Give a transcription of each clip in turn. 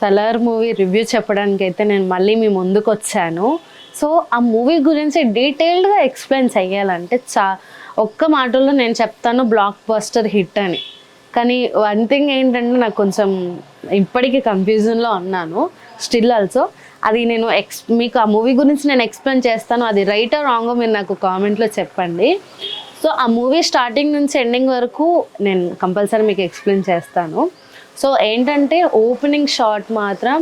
Salaar movie review చెప్పడానికి అయితే నేను మళ్ళీ మీ ముందుకు వచ్చాను. సో ఆ మూవీ గురించి డీటెయిల్డ్గా ఎక్స్ప్లెయిన్ చేయాలంటే ఒక్క మాటలో నేను చెప్తాను బ్లాక్ బస్టర్ హిట్ అని. కానీ వన్ థింగ్ ఏంటంటే నాకు కొంచెం ఇప్పటికీ కన్ఫ్యూజన్లో ఉన్నాను స్టిల్ ఆల్సో. అది నేను మీకు ఆ మూవీ గురించి నేను ఎక్స్ప్లెయిన్ చేస్తాను, అది రైట్ ఆర్ రాంగో మీరు నాకు కామెంట్లో చెప్పండి. సో ఆ మూవీ స్టార్టింగ్ నుంచి ఎండింగ్ వరకు నేను కంపల్సరీ మీకు ఎక్స్ప్లెయిన్ చేస్తాను. సో ఏంటంటే ఓపెనింగ్ షాట్ మాత్రం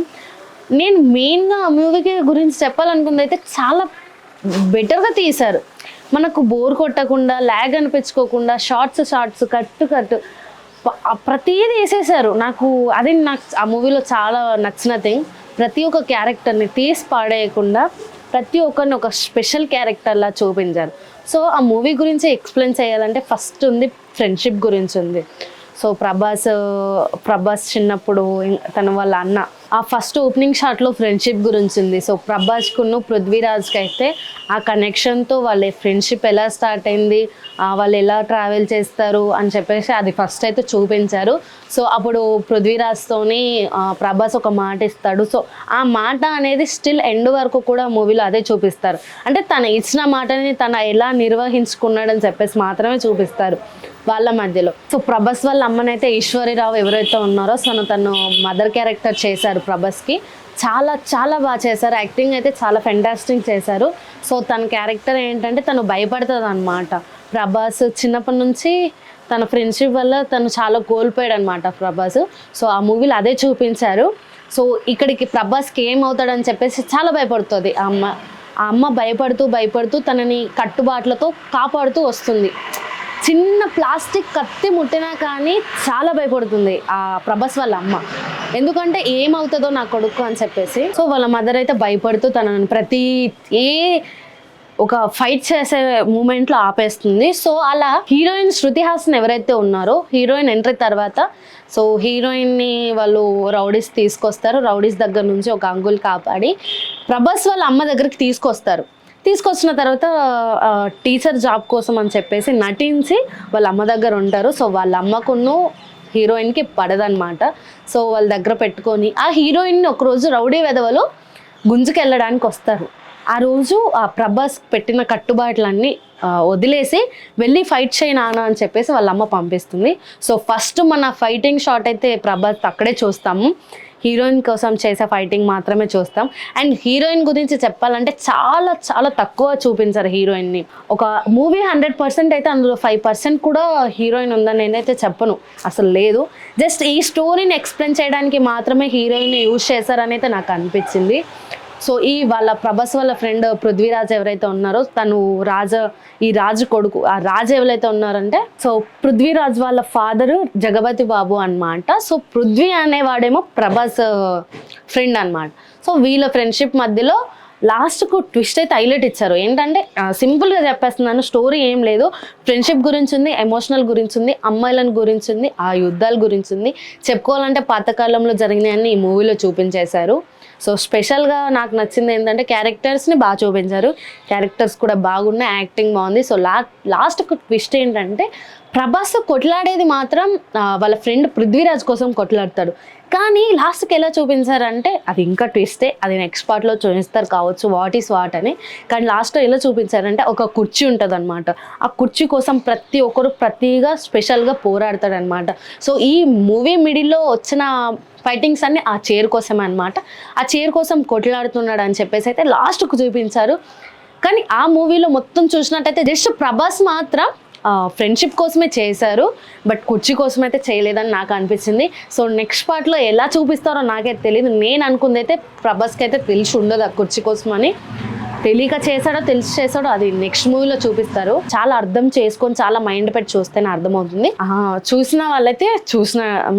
నేను మెయిన్గా ఆ మూవీకి గురించి చెప్పాలనుకుంది అయితే చాలా బెటర్గా తీశారు. మనకు బోర్ కొట్టకుండా, ల్యాగ్ అనిపించుకోకుండా, షార్ట్స్ కట్టు ప్రతిదీ వేసేసారు. నాకు ఆ మూవీలో చాలా నచ్చిన థింగ్, ప్రతి ఒక్క క్యారెక్టర్ని తీసి పాడేయకుండా ప్రతి ఒక్కరిని ఒక స్పెషల్ క్యారెక్టర్లా చూపించారు. సో ఆ మూవీ గురించి ఎక్స్ప్లెయిన్ చేయాలంటే ఫస్ట్ ఉంది ఫ్రెండ్షిప్ గురించి ఉంది. సో ప్రభాస్ చిన్నప్పుడు తన వాళ్ళ అన్న ఆ ఫస్ట్ ఓపెనింగ్ షాట్లో ఫ్రెండ్షిప్ గురించి ఉంది. సో ప్రభాస్కును పృథ్వీరాజ్కి అయితే ఆ కనెక్షన్తో వాళ్ళ ఫ్రెండ్షిప్ ఎలా స్టార్ట్ అయింది, వాళ్ళు ఎలా ట్రావెల్ చేస్తారు అని చెప్పేసి అది ఫస్ట్ అయితే చూపించారు. సో అప్పుడు పృథ్వీరాజ్తోని ప్రభాస్ ఒక మాట ఇస్తాడు. సో ఆ మాట అనేది స్టిల్ ఎండ్ వరకు కూడా మూవీలో అదే చూపిస్తారు. అంటే తను ఇచ్చిన మాటని తను ఎలా నిర్వహించుకున్నాడని చెప్పేసి మాత్రమే చూపిస్తారు వాళ్ళ మధ్యలో. సో ప్రభాస్ వాళ్ళ అమ్మనైతే ఈశ్వరీరావు ఎవరైతే ఉన్నారో తను మదర్ క్యారెక్టర్ చేశారు ప్రభాస్కి. చాలా బాగా చేశారు, యాక్టింగ్ అయితే చాలా ఫెంటాస్టిక్ చేశారు. సో తన క్యారెక్టర్ ఏంటంటే తను భయపడుతుంది అన్నమాట. ప్రభాస్ చిన్నప్పటి నుంచి తన ఫ్రెండ్షిప్ వల్ల తను చాలా కోల్పోయాడు అనమాట ప్రభాస్. సో ఆ మూవీలో అదే చూపించారు. సో ఇక్కడికి ప్రభాస్కి ఏమవుతాడని చెప్పేసి చాలా భయపడుతుంది ఆ అమ్మ భయపడుతూ తనని కట్టుబాట్లతో కాపాడుతూ వస్తుంది. చిన్న ప్లాస్టిక్ కత్తి ముట్టినా కానీ చాలా భయపడుతుంది ఆ ప్రభాస్ వాళ్ళ అమ్మ, ఎందుకంటే ఏమవుతుందో నా కొడుకు అని చెప్పేసి. సో వాళ్ళ మదర్ అయితే భయపడుతూ తనని ఒక ఫైట్ చేసే మూమెంట్లో ఆపేస్తుంది. సో అలా హీరోయిన్ శృతి హాసన్ ఎవరైతే ఉన్నారో హీరోయిన్ ఎంట్రీ తర్వాత సో హీరోయిన్ని వాళ్ళు రౌడీస్ తీసుకొస్తారు. రౌడీస్ దగ్గర నుంచి ఒక అంకుల్ కాపాడి ప్రభాస్ వాళ్ళ అమ్మ దగ్గరికి తీసుకొచ్చిన తర్వాత టీచర్ జాబ్ కోసం అని చెప్పేసి నటించి వాళ్ళ అమ్మ దగ్గర ఉంటారు. సో వాళ్ళ అమ్మకును హీరోయిన్కి పడదనమాట. సో వాళ్ళ దగ్గర పెట్టుకొని ఆ హీరోయిన్ని ఒకరోజు రౌడీ వెధవలు గుంజుకెళ్ళడానికి వస్తారు. ఆ రోజు ఆ ప్రభాస్ పెట్టిన కట్టుబాట్లన్నీ వదిలేసి వెళ్ళి ఫైట్ చేయి నాన్న అని చెప్పేసి వాళ్ళ అమ్మ పంపిస్తుంది. సో ఫస్ట్ మన ఫైటింగ్ షాట్ అయితే ప్రభాస్ అక్కడే చూస్తాము. హీరోయిన్ కోసం చేసే ఫైటింగ్ మాత్రమే చూస్తాం. అండ్ హీరోయిన్ గురించి చెప్పాలంటే చాలా తక్కువ చూపించారు హీరోయిన్ని. ఒక మూవీ 100% అయితే అందులో 5% కూడా హీరోయిన్ ఉందని నేనైతే చెప్పను, అసలు లేదు. జస్ట్ ఈ స్టోరీని ఎక్స్ప్లెయిన్ చేయడానికి మాత్రమే హీరోయిన్ యూజ్ చేశారని అయితే నాకు అనిపించింది. సో వాళ్ళ ప్రభాస్ వాళ్ళ ఫ్రెండ్ పృథ్వీరాజ్ ఎవరైతే ఉన్నారో తను రాజు కొడుకు. ఆ రాజు ఎవరైతే ఉన్నారంటే సో పృథ్వీరాజ్ వాళ్ళ ఫాదరు జగపతి బాబు అన్నమాట. సో పృథ్వీ అనేవాడేమో ప్రభాస్ ఫ్రెండ్ అన్నమాట. సో వీళ్ళ ఫ్రెండ్షిప్ మధ్యలో లాస్ట్కు ట్విస్ట్ అయితే హైలైట్ ఇచ్చారు. ఏంటంటే సింపుల్గా చెప్పేస్తున్నాను, స్టోరీ ఏం లేదు. ఫ్రెండ్షిప్ గురించి ఉంది, ఎమోషనల్ గురించి ఉంది, అమ్మాయిలను గురించి ఉంది, ఆ యుద్ధాల గురించి ఉంది. చెప్పుకోవాలంటే పాతకాలంలో జరిగినాయని ఈ మూవీలో చూపించేశారు. సో స్పెషల్గా నాకు నచ్చింది ఏంటంటే క్యారెక్టర్స్ని బాగా చూపించారు. క్యారెక్టర్స్ కూడా బాగున్నాయి, యాక్టింగ్ బాగుంది. సో లాస్ట్కు ట్విస్ట్ ఏంటంటే ప్రభాస్ కొట్లాడేది మాత్రం వాళ్ళ ఫ్రెండ్ పృథ్వీరాజ్ కోసం కొట్లాడతాడు. కానీ లాస్ట్కి ఎలా చూపించారంటే అది ఇంకా ట్విస్టే, అది నెక్స్ట్ పార్ట్లో చూపిస్తారు కావచ్చు వాట్ ఈస్ వాట్ అని. కానీ లాస్ట్లో ఎలా చూపించారంటే ఒక కుర్చీ ఉంటుంది అనమాట. ఆ కుర్చీ కోసం ప్రతి ఒక్కరు ప్రతిగా స్పెషల్గా పోరాడతాడనమాట. సో ఈ మూవీ మిడిల్లో వచ్చిన ఫైటింగ్స్ అన్నీ ఆ చైర్ కోసమే అనమాట. ఆ చైర్ కోసం కొట్లాడుతున్నాడు అని చెప్పేసి అయితే లాస్ట్కు చూపించారు. కానీ ఆ మూవీలో మొత్తం చూసినట్టయితే జస్ట్ ప్రభాస్ మాత్రం ఫ్రెండ్షిప్ కోసమే చేశారు, బట్ కుర్చీ కోసం అయితే చేయలేదని నాకు అనిపించింది. సో నెక్స్ట్ పార్ట్లో ఎలా చూపిస్తారో నాకైతే తెలియదు. నేను అనుకుంది అయితే ప్రభాస్కి అయితే తెలిసి ఉండదు ఆ కుర్చీ కోసం అని. తెలియక చేశాడో తెలిసి చేశాడో అది నెక్స్ట్ మూవీలో చూపిస్తారు. చాలా అర్థం చేసుకొని చాలా మైండ్ పెట్టి చూస్తేనే అర్థమవుతుంది. చూసిన వాళ్ళైతే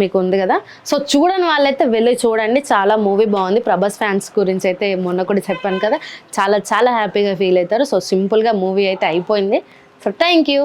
మీకు ఉంది కదా, సో చూడని వాళ్ళైతే వెళ్ళి చూడండి. చాలా మూవీ బాగుంది. ప్రభాస్ ఫ్యాన్స్ గురించి అయితే మొన్న కూడా చెప్పాను కదా, చాలా హ్యాపీగా ఫీల్ అవుతారు. సో సింపుల్గా మూవీ అయితే అయిపోయింది. So thank you.